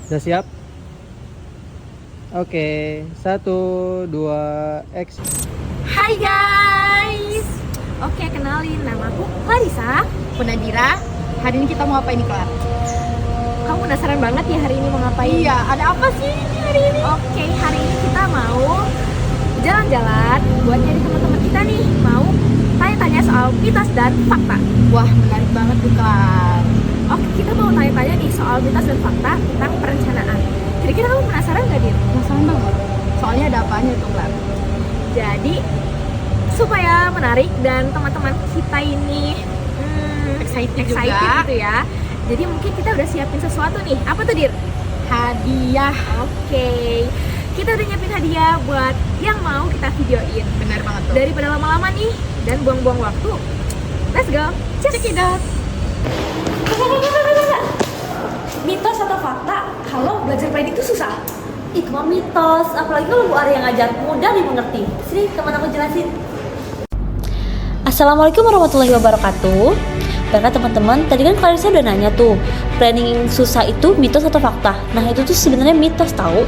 Sudah siap? Oke, satu, dua, action. Hai guys. Oke, kenalin, nama aku Clarissa. Aku Nadira. Hari ini kita mau apa ini, Klar? Kamu penasaran banget ya hari ini mau ngapain? Iya, ada apa sih ini hari ini? Oke, hari ini kita mau jalan-jalan buat nyari teman-teman kita nih. Mau tanya-tanya soal mitos dan fakta. Wah, menarik banget tuh, Klar. Oke, kita mau tanya-tanya nih soal mitos dan fakta tentang perencanaan. Kira-kira kamu penasaran gak, Dir? Penasaran banget. Soalnya ada apanya tuh, Klar? Jadi, supaya menarik dan teman-teman kita ini Excited juga. gitu ya. Jadi mungkin kita udah siapin sesuatu nih. Apa tuh, Dir? Hadiah. Oke, kita udah nyiapin hadiah buat yang mau kita videoin. Benar banget tuh. Daripada lama-lama nih dan buang-buang waktu, let's go. Check it out. Mitos atau fakta kalau belajar pelajaran itu susah? Itu mah mitos, apalagi kalau Bu Arya yang ngajar mudah dimengerti. Sini teman aku jelasin. Assalamualaikum warahmatullahi wabarakatuh. Baiklah teman-teman, tadi kan Clarissa udah nanya tuh, planning susah itu mitos atau fakta? Nah itu tuh sebenarnya mitos tahu.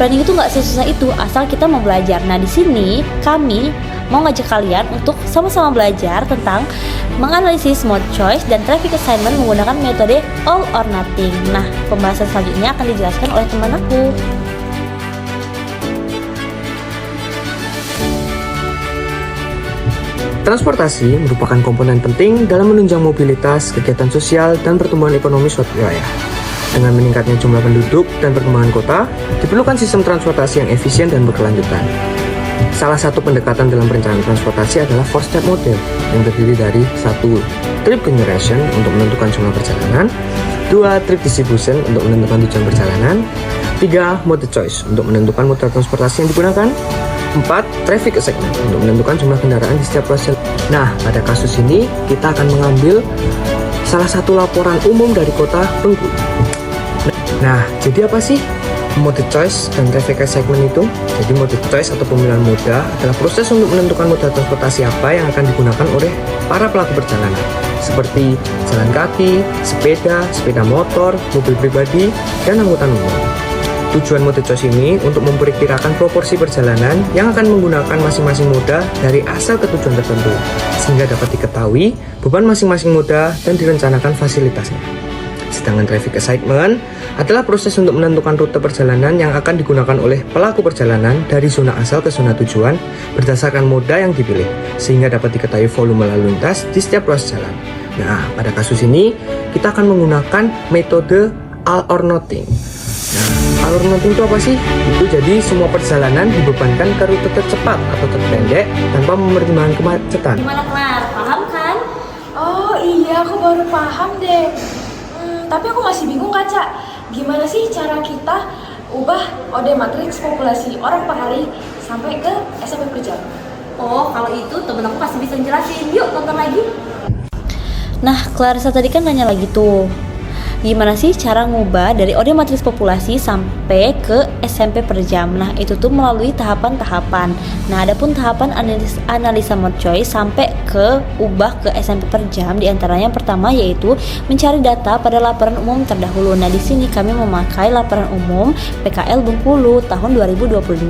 Planning itu nggak sesusah itu asal kita mau belajar. Nah di sini kami mau ngajak kalian untuk sama-sama belajar tentang menganalisis mode choice dan traffic assignment menggunakan metode all or nothing. Nah pembahasan selanjutnya akan dijelaskan oleh teman aku. Transportasi merupakan komponen penting dalam menunjang mobilitas, kegiatan sosial, dan pertumbuhan ekonomi suatu wilayah. Dengan meningkatnya jumlah penduduk dan perkembangan kota, diperlukan sistem transportasi yang efisien dan berkelanjutan. Salah satu pendekatan dalam perencanaan transportasi adalah 4-step model yang terdiri dari 1. Trip generation untuk menentukan jumlah perjalanan, 2. Trip distribution untuk menentukan tujuan perjalanan, 3. Mode choice untuk menentukan moda transportasi yang digunakan, 4. Traffic assignment untuk menentukan jumlah kendaraan di setiap ruas jalan. Nah, pada kasus ini kita akan mengambil salah satu laporan umum dari kota Bengkulu. Nah, jadi apa sih mode choice dan traffic assignment itu? Jadi mode choice atau pemilihan moda adalah proses untuk menentukan moda transportasi apa yang akan digunakan oleh para pelaku perjalanan, seperti jalan kaki, sepeda, sepeda motor, mobil pribadi, dan angkutan umum. Tujuan mode choice ini untuk memperkirakan proporsi perjalanan yang akan menggunakan masing-masing moda dari asal ke tujuan tertentu, sehingga dapat diketahui beban masing-masing moda dan direncanakan fasilitasnya. Sedangkan traffic assignment adalah proses untuk menentukan rute perjalanan yang akan digunakan oleh pelaku perjalanan dari zona asal ke zona tujuan berdasarkan moda yang dipilih, sehingga dapat diketahui volume lalu lintas di setiap ruas jalan. Nah, pada kasus ini kita akan menggunakan metode all or nothing. Nah, all or nothing itu apa sih? Itu jadi semua perjalanan dibebankan ke rute tercepat atau terpendek tanpa mempertimbangkan kemacetan. Gimana Clar? Paham kan? Oh iya, aku baru paham deh. Tapi aku masih bingung Kaca, gimana sih cara kita ubah OD matriks populasi orang per hari sampai ke SMP per jam? Oh, kalau itu temen aku pasti bisa jelasin. Yuk tonton lagi. Nah, Clarissa tadi kan nanya lagi tuh, gimana sih cara ngubah dari OD matriks populasi sampai ke SMP per jam? Nah, itu tuh melalui tahapan-tahapan. Nah, adapun tahapan analisa mode choice sampai ke ubah ke SMP per jam, diantaranya yang pertama yaitu mencari data pada laporan umum terdahulu. Nah, di sini kami memakai laporan umum PKL Bengkulu tahun 2022.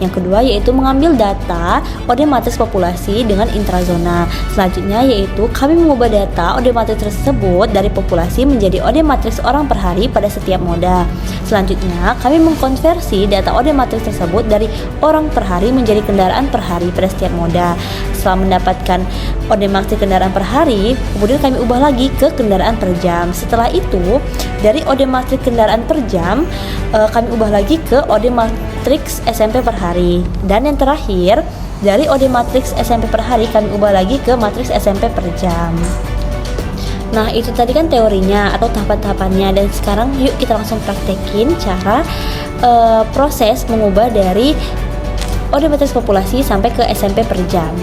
Yang kedua yaitu mengambil data OD matriks populasi dengan intrazona. Selanjutnya yaitu kami mengubah data OD matriks tersebut dari populasi menjadi OD matriks orang per hari pada setiap moda. Selanjutnya, kami mengkonversi data OD matriks tersebut dari orang per hari menjadi kendaraan per hari pada setiap moda. Setelah mendapatkan OD matriks kendaraan per hari, kemudian kami ubah lagi ke kendaraan per jam. Setelah itu, dari OD matriks kendaraan per jam, kami ubah lagi ke OD matriks SMP per hari. Dan yang terakhir, dari OD matriks SMP per hari, kami ubah lagi ke matriks SMP per jam. Nah, itu tadi kan teorinya atau tahapan-tahapannya, dan sekarang yuk kita langsung praktekin cara proses mengubah dari OD matriks populasi sampai ke SMP per jam.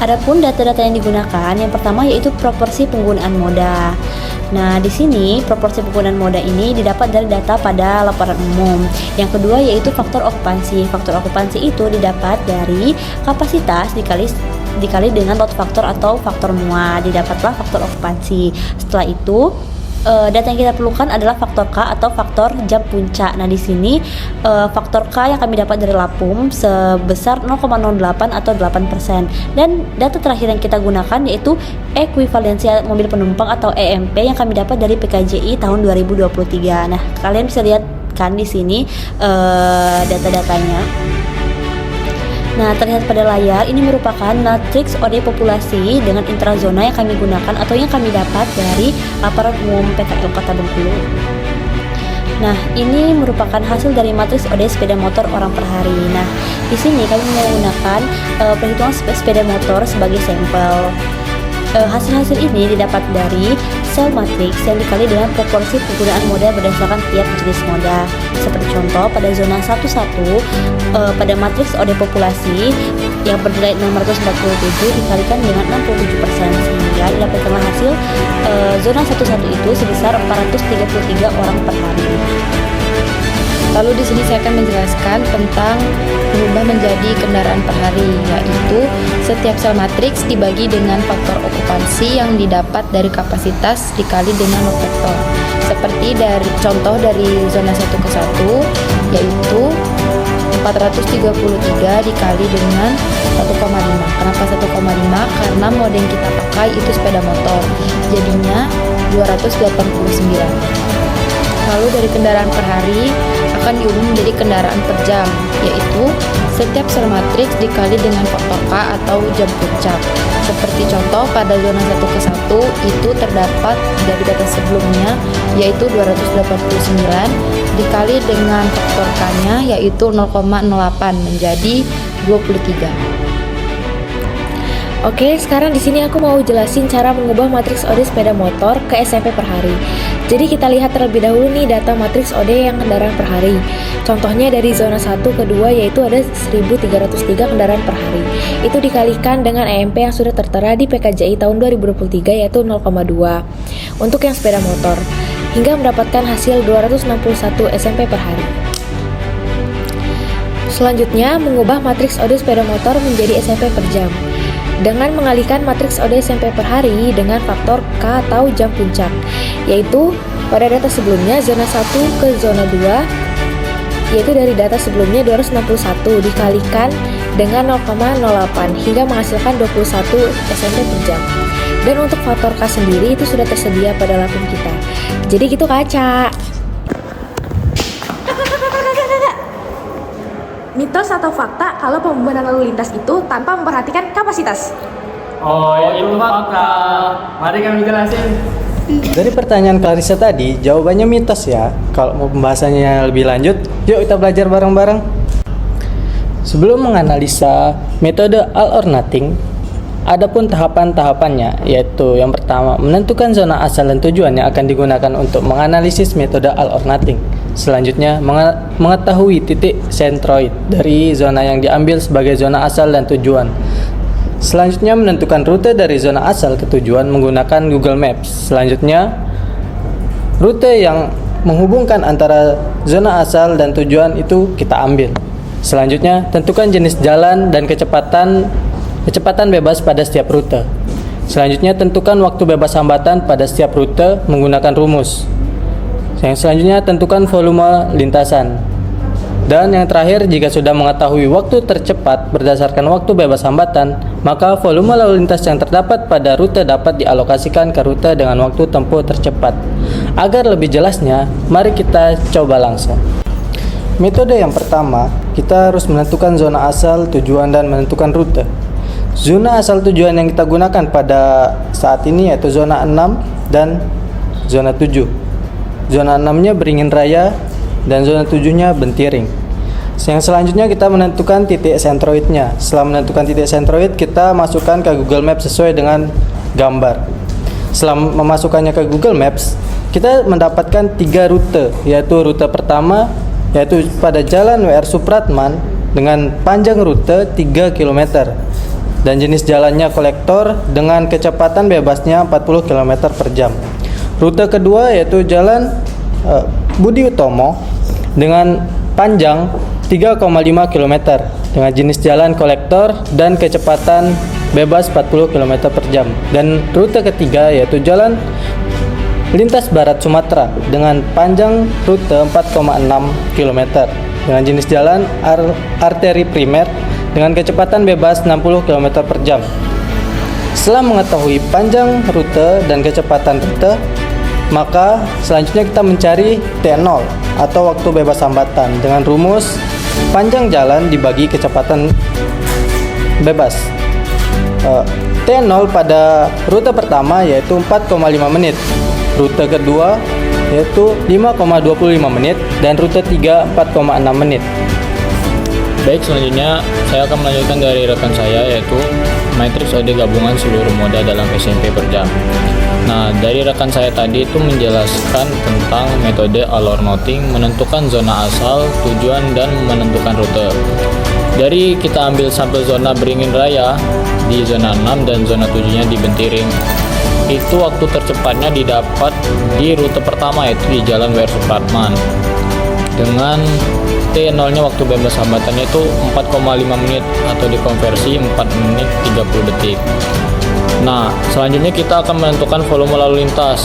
Adapun data-data yang digunakan, yang pertama yaitu proporsi penggunaan moda. Nah, di sini proporsi penggunaan moda ini didapat dari data pada laporan umum. Yang kedua yaitu faktor okupansi. Faktor okupansi itu didapat dari kapasitas dikali dengan load factor atau faktor muat, didapatlah faktor okupansi. Setelah itu data yang kita perlukan adalah faktor K atau faktor jam puncak. Nah, di sini faktor K yang kami dapat dari Lapum sebesar 0,08 atau 8%. Dan data terakhir yang kita gunakan yaitu ekuivalensi mobil penumpang atau EMP yang kami dapat dari PKJI tahun 2023. Nah, kalian bisa lihat kan di sini data-datanya. Nah, terlihat pada layar ini merupakan matriks OD populasi dengan intrazona yang kami gunakan atau yang kami dapat dari Aparat Umum PKL Kota Bengkulu. Nah, ini merupakan hasil dari matriks OD sepeda motor orang per hari. Nah, di sini kami menggunakan perhitungan sepeda motor sebagai sampel. Hasil-hasil ini didapat dari sel matriks yang dikali dengan proporsi penggunaan moda berdasarkan tiap jenis moda. Seperti contoh pada zona 11 pada matriks OD populasi yang bernilai 647 dikalikan dengan 67% sehingga didapatkanlah hasil zona 11 itu sebesar 433 orang per hari. Lalu di sini saya akan menjelaskan tentang berubah menjadi kendaraan per hari, yaitu setiap sel matriks dibagi dengan faktor okupansi yang didapat dari kapasitas dikali dengan load factor. Seperti dari contoh dari zona 1 ke 1 yaitu 433 dikali dengan 1,5. Kenapa 1,5? Karena mode yang kita pakai itu sepeda motor. Jadinya 289. Lalu dari kendaraan per hari akan diubah menjadi kendaraan per jam, yaitu setiap sel matriks dikali dengan faktor K atau jam puncak. Seperti contoh pada zona 1 ke 1 itu terdapat dari data sebelumnya yaitu 289 dikali dengan faktor K-nya yaitu 0,08 menjadi 23. Oke, sekarang di sini aku mau jelasin cara mengubah matriks OD sepeda motor ke SMP per hari. Jadi kita lihat terlebih dahulu nih data matriks OD yang kendaraan per hari. Contohnya dari zona 1 ke 2 yaitu ada 1303 kendaraan per hari. Itu dikalikan dengan EMP yang sudah tertera di PKJI tahun 2023 yaitu 0,2 untuk yang sepeda motor hingga mendapatkan hasil 261 SMP per hari. Selanjutnya, mengubah matriks OD sepeda motor menjadi SMP per jam dengan mengalihkan matriks OD SMP per hari dengan faktor K atau jam puncak, yaitu pada data sebelumnya zona 1 ke zona 2 yaitu dari data sebelumnya 261 dikalikan dengan 0,08 hingga menghasilkan 21 SMP per jam. Dan untuk faktor K sendiri itu sudah tersedia pada Lapum kita. Jadi gitu Kaca. Mitos atau fakta kalau pembebanan lalu lintas itu tanpa memperhatikan kapasitas? Oh, itu fakta. Mari kami jelasin. Dari pertanyaan Clarissa tadi, jawabannya mitos ya. Kalau mau pembahasannya lebih lanjut, yuk kita belajar bareng-bareng. Sebelum menganalisa metode all or nothing, adapun tahapan-tahapannya, yaitu yang pertama, menentukan zona asal dan tujuan yang akan digunakan untuk menganalisis metode all or nothing. Selanjutnya, mengetahui titik sentroid dari zona yang diambil sebagai zona asal dan tujuan. Selanjutnya, menentukan rute dari zona asal ke tujuan menggunakan Google Maps. Selanjutnya, rute yang menghubungkan antara zona asal dan tujuan itu kita ambil. Selanjutnya, tentukan jenis jalan dan kecepatan bebas pada setiap rute. Selanjutnya, tentukan waktu bebas hambatan pada setiap rute menggunakan rumus. Yang selanjutnya, tentukan volume lintasan. Dan yang terakhir, jika sudah mengetahui waktu tercepat berdasarkan waktu bebas hambatan, maka volume lalu lintas yang terdapat pada rute dapat dialokasikan ke rute dengan waktu tempuh tercepat. Agar lebih jelasnya, mari kita coba langsung. Metode yang pertama, kita harus menentukan zona asal, tujuan, dan menentukan rute. Zona asal tujuan yang kita gunakan pada saat ini yaitu zona 6 dan zona 7. Zona 6-nya Beringin Raya dan zona 7-nya Bentiring. Yang selanjutnya kita menentukan titik sentroidnya. Setelah menentukan titik sentroid, kita masukkan ke Google Maps sesuai dengan gambar. Setelah memasukkannya ke Google Maps, kita mendapatkan 3 rute, yaitu rute pertama yaitu pada Jalan WR Supratman dengan panjang rute 3 km dan jenis jalannya kolektor dengan kecepatan bebasnya 40 km per jam. Rute kedua yaitu Jalan Budi Utomo dengan panjang 3,5 km dengan jenis jalan kolektor dan kecepatan bebas 40 km per jam. Dan rute ketiga yaitu Jalan lintas barat Sumatera dengan panjang rute 4,6 km dengan jenis jalan arteri primer dengan kecepatan bebas 60 km per jam. Setelah mengetahui panjang rute dan kecepatan rute, maka selanjutnya kita mencari T0 atau waktu bebas hambatan dengan rumus panjang jalan dibagi kecepatan bebas. T0 pada rute pertama yaitu 4,5 menit, rute kedua yaitu 5,25 menit, dan rute 3 4,6 menit. Baik, selanjutnya saya akan melanjutkan dari rekan saya yaitu matriks OD gabungan seluruh moda dalam SMP per jam. Nah, dari rekan saya tadi itu menjelaskan tentang metode Alor Noting, menentukan zona asal, tujuan, dan menentukan rute. Dari kita ambil sampel zona Beringin Raya di zona 6 dan zona 7-nya di Bentiring. Itu waktu tercepatnya didapat di rute pertama yaitu di Jalan W.R. Supratman. Dengan T0-nya waktu bebas hambatannya itu 4,5 menit atau dikonversi 4 menit 30 detik. Nah, selanjutnya kita akan menentukan volume lalu lintas.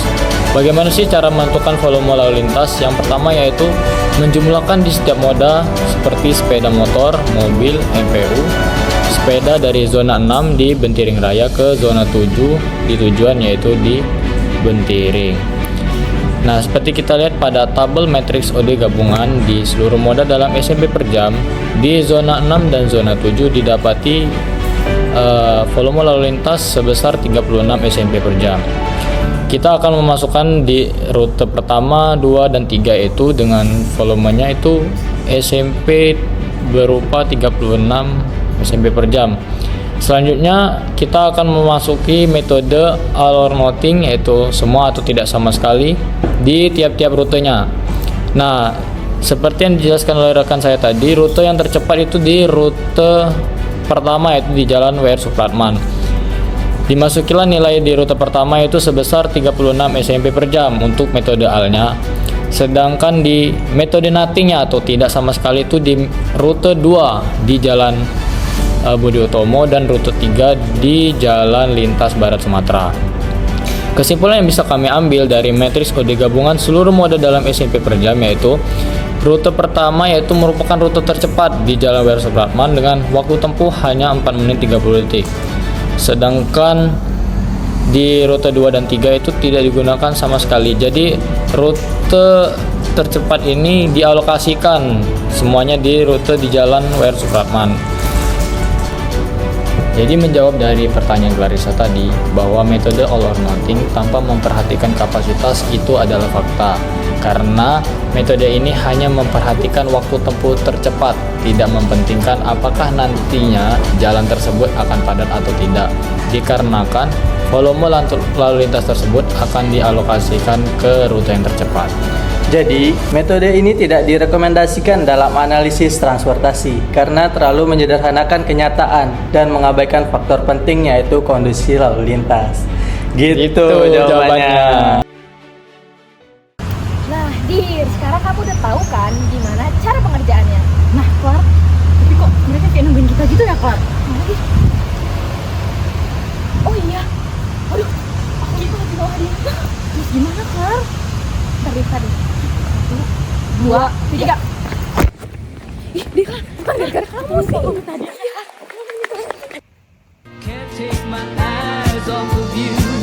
Bagaimana sih cara menentukan volume lalu lintas? Yang pertama yaitu menjumlahkan di setiap moda seperti sepeda motor, mobil, MPU, sepeda dari zona 6 di Bentiring Raya ke zona 7 di tujuan yaitu di Bentiring. Nah, seperti kita lihat pada tabel matriks OD gabungan di seluruh moda dalam SMP per jam, di zona 6 dan zona 7 didapati volume lalu lintas sebesar 36 SMP per jam. Kita akan memasukkan di rute pertama, 2, dan 3 itu dengan volumenya itu SMP berupa 36 SMP per jam. Selanjutnya kita akan memasuki metode Alor Noting, yaitu semua atau tidak sama sekali di tiap-tiap rutenya. Nah, seperti yang dijelaskan oleh rekan saya tadi, rute yang tercepat itu di rute pertama yaitu di Jalan W.R. Supratman. Dimasukilah nilai di rute pertama itu sebesar 36 SMP per jam untuk metode AL-nya. Sedangkan di metode Noting-nya atau tidak sama sekali itu di rute 2 di Jalan Budi Utomo dan rute 3 di Jalan Lintas Barat Sumatera. Kesimpulan yang bisa kami ambil dari matriks OD gabungan seluruh moda dalam SMP per jam yaitu rute pertama yaitu merupakan rute tercepat di Jalan W.R. Supratman dengan waktu tempuh hanya 4 menit 30 detik. Sedangkan di rute 2 dan 3 itu tidak digunakan sama sekali. Jadi rute tercepat ini dialokasikan semuanya di rute di Jalan W.R. Supratman. Jadi menjawab dari pertanyaan Clarissa tadi bahwa metode Alor Noting tanpa memperhatikan kapasitas itu adalah fakta, karena metode ini hanya memperhatikan waktu tempuh tercepat, tidak mempentingkan apakah nantinya jalan tersebut akan padat atau tidak, dikarenakan volume lalu lintas tersebut akan dialokasikan ke rute yang tercepat. Jadi, metode ini tidak direkomendasikan dalam analisis transportasi karena terlalu menyederhanakan kenyataan dan mengabaikan faktor penting yaitu kondisi lalu lintas. Gitu jawabannya. Nah, Dir, sekarang kamu udah tahu kan gimana cara pengerjaannya? Nah, Clar, tapi kok mereka kayak nungguin kita gitu ya, Clar? Oh iya, aduh, aku lupa di bawah dia. Terus gimana, Clar? Tadi. 1, 2, 3. Ih, dia kan bukan gara-gara kamu sih. Tadi. Can't take my eyes off of you.